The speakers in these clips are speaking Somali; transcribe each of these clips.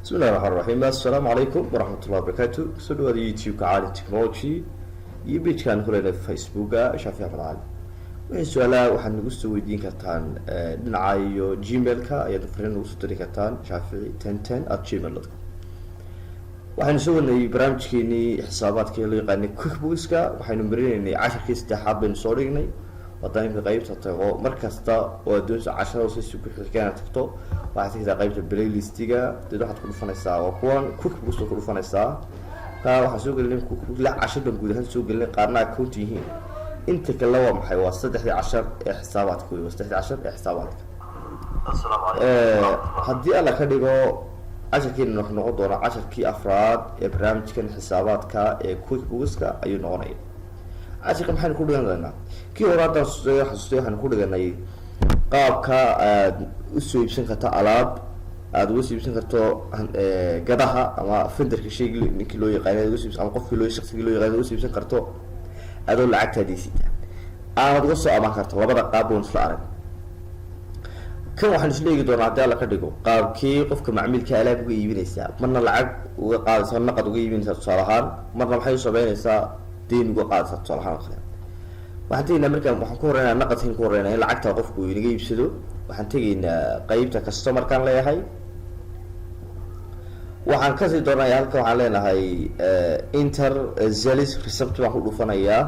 بسم الله الرحمن الرحيم. السلام عليكم ورحمة الله وبركاته. سودو هذا يوتيوب كعالم تكنولوجي يبيج كان خلينا في فيسبوك شافي عبد العال. وين سؤالا وحن نقص ويدين كتان نعايو جيميل كا يا دفرين وصلت كتان شافي 1010@gmail.com. وحن نسوي إن برامج كيني حسابات كيلي قاني كوك بوسكا وحن نمرين إني 10 كيس تحابين صوريني وطني في قيبة التغو مركز تا ودوس 10 وسيس كانت تكتو waxaad ka qaybta playlistiga dad waxaad ku dhufanaysaa oo kuwan cookbook ku dhufanaysaa waxa soo gelin cookbook la 10 guud ahaan soo gelin qaarna account yihiin inta kale waa maxay waa 13 ee xisaabaadku iyo 13 ee xisaabaadka assalamu alaykum hadii alla ka dhigo casharkiina wuxuu noqon doonaa casharkii afraad ee barnaamijkan xisaabaadka ee cookbookska ayuu noqonaya casharka maxaan ku dhiganaynaa kii hore hadda xasuustay waxaan ku dhiganay qaabka u soo iibsan karto alaab aad uga soo iibsan karto gadaha ama fenderka shayga ninkii loo yaqaan aad uga soo iibsan ama qofkii loo shaqsiga loo yaqaan uga soo iibsan karto adoo lacagtaadiisita aad uga soo amaan karto labada qaab oo isla arag kan waxaan isla eegi doonaa hadii la ka dhigo qaabkii qofka macmiilka alaab uga iibinaysa marna lacag uga qaadaysa naqad uga iibinaysa tusaale ahaan marna waxay sameynaysaa deyn uga qaadaysa tusaale ahaan waxaan tegaynaa markaan waxaan ku horeynaa naqadkan ku horeynaa in lacagta qofku inaga iibsado waxaan tegaynaa qaybta customer-kan leeyahay waxaan kasii doonaya halka waxaan leenahay inter zelis recept baan ku dhufanayaa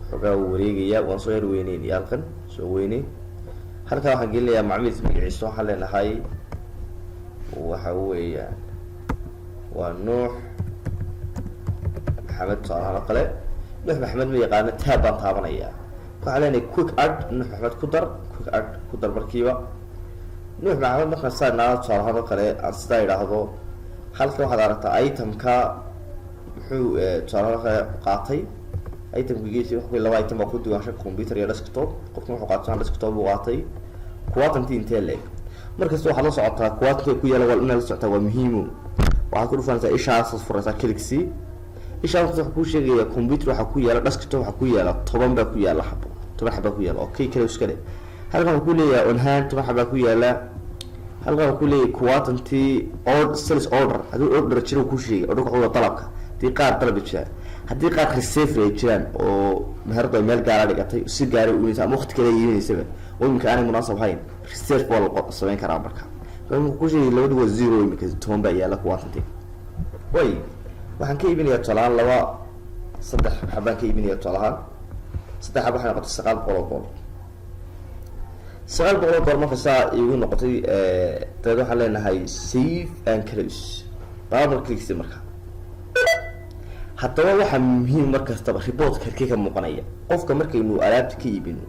xogaa wareegaya waan soo yar weyneynaya halkan soo weyney halkan waxaan gelinayaa macmiilka magaciisa waxaan leenahay waxa weeyaan waa nuux maxamed tusaalahaan oo kale nuux maxamed ma yaqaano taab baan taabanayaa waxaa leenahay quick add nuux maxamed ku dar quick add ku dar markiiba nuux maxamed markaan saa naada tusaalahaan oo kale aan sidaa idhaahdo halkan waxaad aragtaa itemka muxuu tusaalahaan oo kale qaatay itemka geesi wuxuu laba item baa ku duwansha computer iyo desktop qofka wuxuu qaatay desktop uu qaatay quadrant intee leeg markasta waxaad la socotaa quadrant ku yaala wal inaad la socotaa waa muhiim waxaad ku dhufanaysaa ishaas furaysaa click-si ishaan wuxuu ku sheegaya computer waxa ku yaala desktop waxa ku yaala 10 baa ku yaala xabo 10 xabo ku yaala okay kale iska leh halkan wuxuu leeyahay on hand 10 xabo ku yaala halkan wuxuu leeyahay quantity order sales order haduu order jiro ku sheegay order wuxuu talabka tii qaar talab jira hadii qaar receive jiraan oo meherdo meel gaar ah dhigatay si gaar ah u inta waqti kale yiinaysa oo imka aan munaasab hayn receive wal sameyn karaa marka wuxuu ku sheegay labadu waa 0 imka 10 baa yaala quantity way waxaan ka iibinayaa tolaan laba saddex xabaan ka iibinayaa tolaan saddex xabaan waxay noqotay 900 $900 marka saa igu noqotay dad waxaan leenahay save and close double click marka haddaba waxa muhiim markastaba report ka muuqanaya qofka markaynu alaabta ka iibino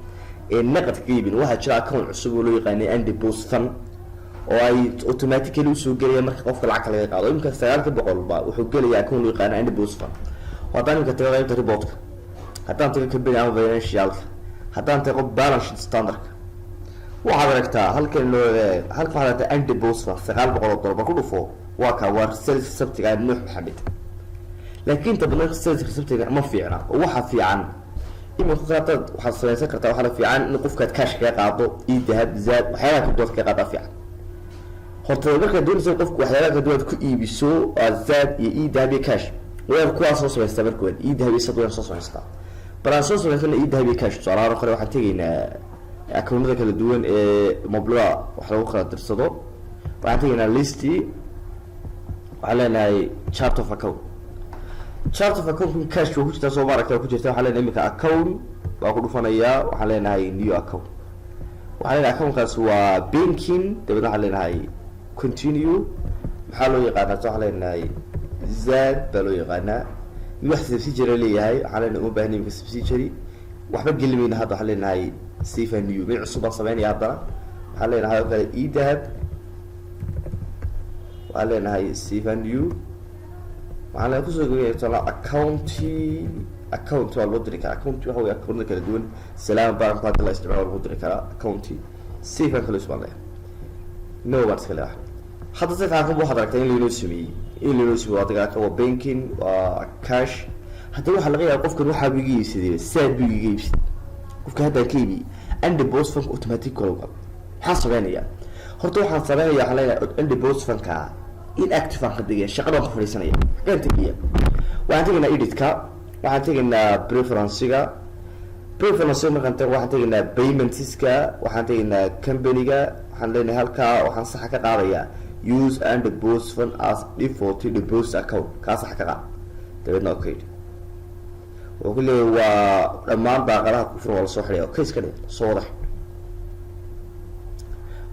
ee naqad ka iibino waxa jira account cusub oo loo yaqaan and deposit fund oo ay automatically soo galaya marka qofka lacag laga qaado imka 900 baa wuxuu galayaa account loo yaqaan and deposit fund wadaan ka tagay qaybta report-ka haddaan tago ka bixin financial haddaan tago balance sheet standard waxaad aragtaa halkan loo halka waxaad and deposit fund $900 ku dhufo waa ka war sales sabtiga nuux maxamed laakiin tabana sales sabtiga ma fiicna waxa fiican ima qofkaad waxa sameeysan kartaa waxa fiican in qofkaad cash ka qaado ii dahab zaad waxyaalaha ku dood ka qaada fiican horta marka doonaysa qofku waxyaalaha ka dood ku iibiso zaad iyo dahab cash way kuwaas soo sameeysta markood dahab isagoo soo sameeysta balan soo sameeyna dahab cash salaaro kale waxaan tegaynaa account-da kala duwan ee mobile wax lagu kala dirsado waxaan tegaynaa listi waxaan leenahay chart of account cash wuxuu jirtaa soo maaragtay ku jirta waxaan leenahay imika account waa ku dhufanayaa waxaan leenahay new account waxaan leenahay account-kaas waa banking dabadna waxaan leenahay continue maxaa loo yaqaanaa waxaan leenahay zaad baa loo yaqaanaa wax subsidiary leeyahay waxaan leenahay u baahan yahay subsidiary waxba gelimayna hadda waxaan leenahay save and new mid cusub baan sameynaya haddana waxaan leenahay kale dahab waxaan leenahay save and new waxaan leenahay kusoo geliyaa account waa loo diri karaa account waxa weeye account kala duwan salaam bank hadda la isticmaalo loo diri karaa account save and close baan leeyahay no what's kale hadda si fiican buu hadartay in loo sameeyay wadiga ka waa banking waa cash hadda waxa laga yaabaa qofkan waxa uu iibsaday saad buu iibsaday qofka hadda ka iibi and the boss fund automatic kala xasabanaya horta waxaan sameeyaa waxaan leeyahay in deposit funka inactive aan ka dhigay shaqada ku fariisanaya qeybta tegiya waxaan tegaynaa editka waxaan tegaynaa preference markaan tago waxaan tegaynaa paymentska waxaan tegaynaa company-ga waxaan leenahay halkaa waxaan sax ka qaadayaa use and deposit fund as default deposit account kaa sax ka qaad dabeedna okay wuxuu ku leeyahay waa dhammaan daaqadaha ku furan waa lasoo xidhaya okay iska dhig soo wada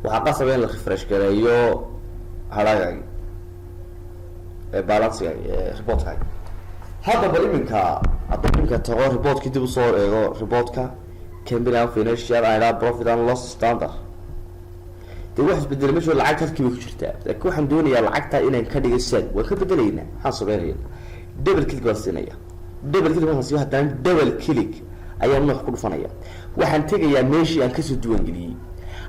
waxaa qasaba in la refresh gareeyo hadhaagaagi balancegaaga reportkaaga hadda bal iminka hadda iminka tago reportkii dib usoo eego reportka company and financial and profit and loss standard dee wax isbedelay meesha lacagta halkiiba ku jirtaa laakiin waxaan doonayaa lacagta inaan ka dhigo sad waan ka bedelaynaa waxaan sameynaya double click baan siinaya double click waxaan siiyo haddana double click ayaan nooc ku dhufanaya waxaan tegayaa meeshii aan kasoo diiwaangeliyey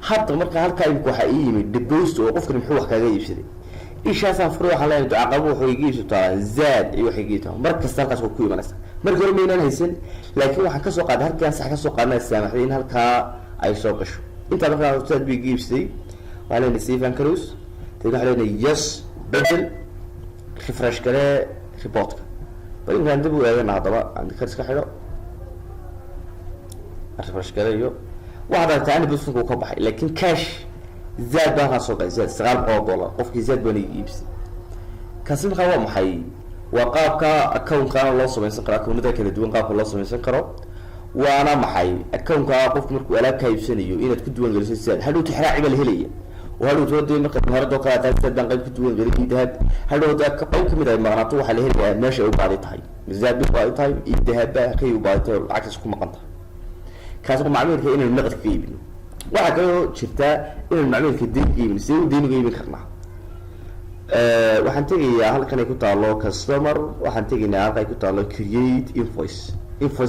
hadda marka halkaa imika waxaa ii yimid deposit oo qofkan muxuu wax kaaga iibsaday ishaasaan furay waxaan leenahay ducaqabo wuxuu iga iibsataa zaad iyo wax iga iibsataa mar kasta halkaas waa ku imanaysa markii hore maynaan haysan laakiin waxaan kasoo qaaday halkaan sax kasoo qaadnaa saamaxday in halkaa ay soo gasho intaa markaa zaad bay iga iibsaday waxaan leenahay save and close tad waxaan leenahay yes bedel refresh garee reportka bal inkaan dib u eegana haddaba aan kar iska xidho refresh gareeyo waxaad aragtaa ani busfunka uu ka baxay laakiin cash zaad baan kaa soo galay zaad $900 qofkii zaad baan iga iibsay kaasi markaa waa maxay waa qaabka account-kaana loo samaysan karo account-ada kala duwan qaabka loo samaysan karo waana maxay account-ka qofku markuu alaab ka iibsanayo inaad ku duwan geliso zaad hadhow tixraaci baa la helaya oo hadhow toodee marka maharadoo kale ataa zaad baan qayb ku duwan gelin ii dahab hadhow qayb kamid ay maqnaato waxaa la helayaa meesha ay u baadi tahay zaad bay u baadi tahay ii dahab baa kay u baadi tahay lacagtaas ku maqan tahay kaas oo macmiilka inaynu naqad ka iibino waxaa kaloo jirtaa inaynu macmiilka deyn ka iibino sidee u deyn uga iibin karnaa waxaan tegayaa halkan ay ku taalo customer waxaan tegaynaa halka ay ku taalo create invoice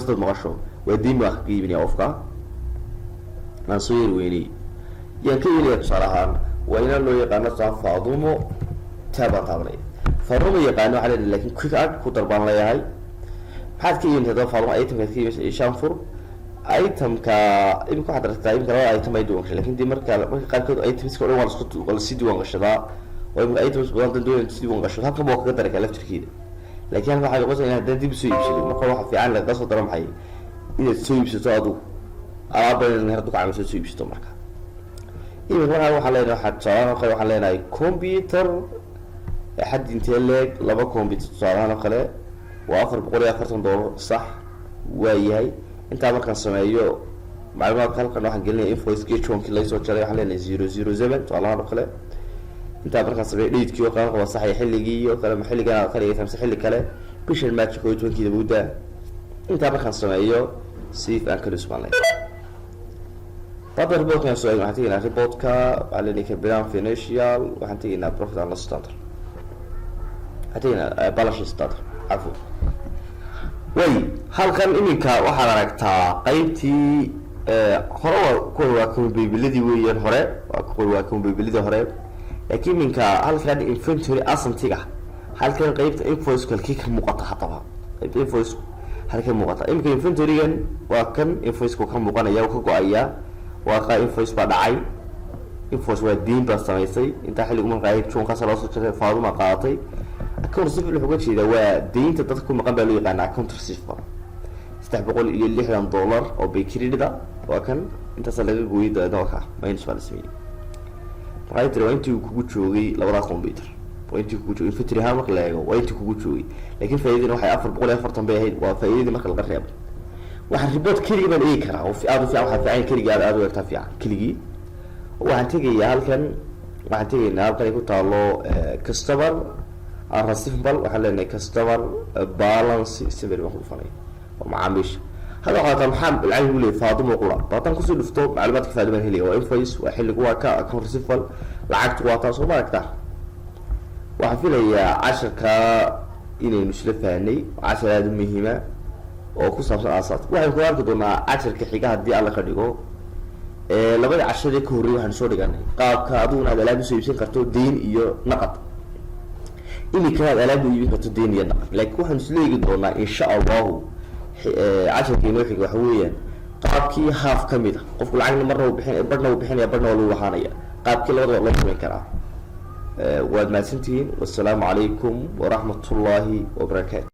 dad maqasho waa deyn baan ka iibinaya qofka aan soo yar weynay yaan ka iibinaya tusaale ahaan waa inaan loo yaqaano saa faadumo taabaan taabanaya faadumo yaqaano waxaa leedahay laakiin quick art ku darbaan leeyahay maxaad ka iibinaysaa daba faadumo itemkaad ka iibinaysa shanfur itemka imika waxaad aragtaa imika labada item ay duwan gashay lakin dii marka qaarkood itemska o dhan waa lasii diiwan gashadaa oo imika items badan dan doonaya si diiwan gashado halkan waa kaga dari kara laftirkeeda lakin halka waxay noqonaysaa in haddana dib usoo iibsado marka waxa fiican lagaga soo daro maxay inaad soo iibsato adigu alaaba inaad heradu ka camiso soo iibsato marka imika markaa waxaan leenahay waxaa tusaalahaan oo kale waxaan leenahay computer xad intee leeg 2 computer tusaalahaan oo kale waa $440 sax waayahay intaa markaan sameeyo macluumaadka halkan waxaan gelinaya invoice gejonkii laysoo jaray waxaan leenahay 007 tusaalahaan oo kale intaa markaan sameeyo dheydkii oo kale waa saxaya xilligii oo kale ma xilligan kale tamse xilli kale bishan match 20 buuda intaa markaan sameeyo save and close baan leeyahay tabar reportka soo eegno waxaan tegaynaa reportka waxaan leenahay Capital Financial waxaan tegaynaa profit and loss standard waxaan tegaynaa balance sheet standard afur way halkan iminka waxaad aragtaa qaybtii hore waa combibiladii weeyaan hore waa combibiladii hore laakiin iminka halkan inventory asset-iga halkan qaybta invoice kalkii ka muuqata hadaba qaybta invoice halkan muuqata iminka inventory-gan waa kan invoice-ku ka muuqanaya oo ka go-aya waa qa invoice baa dhacay invoice waa deyn baa samaysay intaa xilligu markaa joonkaas loo soo jaray faaduma qaadatay account receivable wuxuu ka jeedaa waa deynta dadka ku maqan baa loo yaqaanaa account receivable $760 oo bay credit-da waa kan intaas laga gooyay dadka minus baa la sameeyay right waa intii uu kugu joogay labada computer waa intii kugu joogay inventory ha marka la eego waa intii kugu joogay laakiin faa'iidada waxay 440 bay ahayd waa faa'iidada marka laga reebo waxaan report kaliya baan eegi karaa oo aad u fiican waxa fiican kaliya aad u egtaa fiican kaligii waxaan tegayaa halkan waxaan tegaynaa halkan ay ku taalo customer receivable waxaan leenahay customer balance sawir baan ku dhufanay oo macaamiisha هذا قاعد محمد العلم يقول لي فاضم وقلا بعدين كسر دفتو معلومات كفاية من هلي وإنفويس وحل جوا كأكون رسيفل لعقت واتاس وما أكتر واحد فينا هي 10 إني مش لفاني 10 هذه مهمة وكسر صلاصات واحد كوار كدونا 10 كحكاية دي الله خليقه لبعد 10 كوري وهنشور يعني قاب كادون هذا لابس يبسين كرتو دين إيو نقد إني كان لابس يبسين كرتو دين إيو نقد لكن وهنسلي قدونا إن شاء الله 10 كيلو حق وحويا قابكي هاف كميدا قفوا العين مرة وبحين برنا وبحين يا برنا ولو وحانيا qaabkii labadaba loo samayn karaa. waad mahadsantihiin. wassalaamu calaykum waraxmat ullaahi wabarakaatu.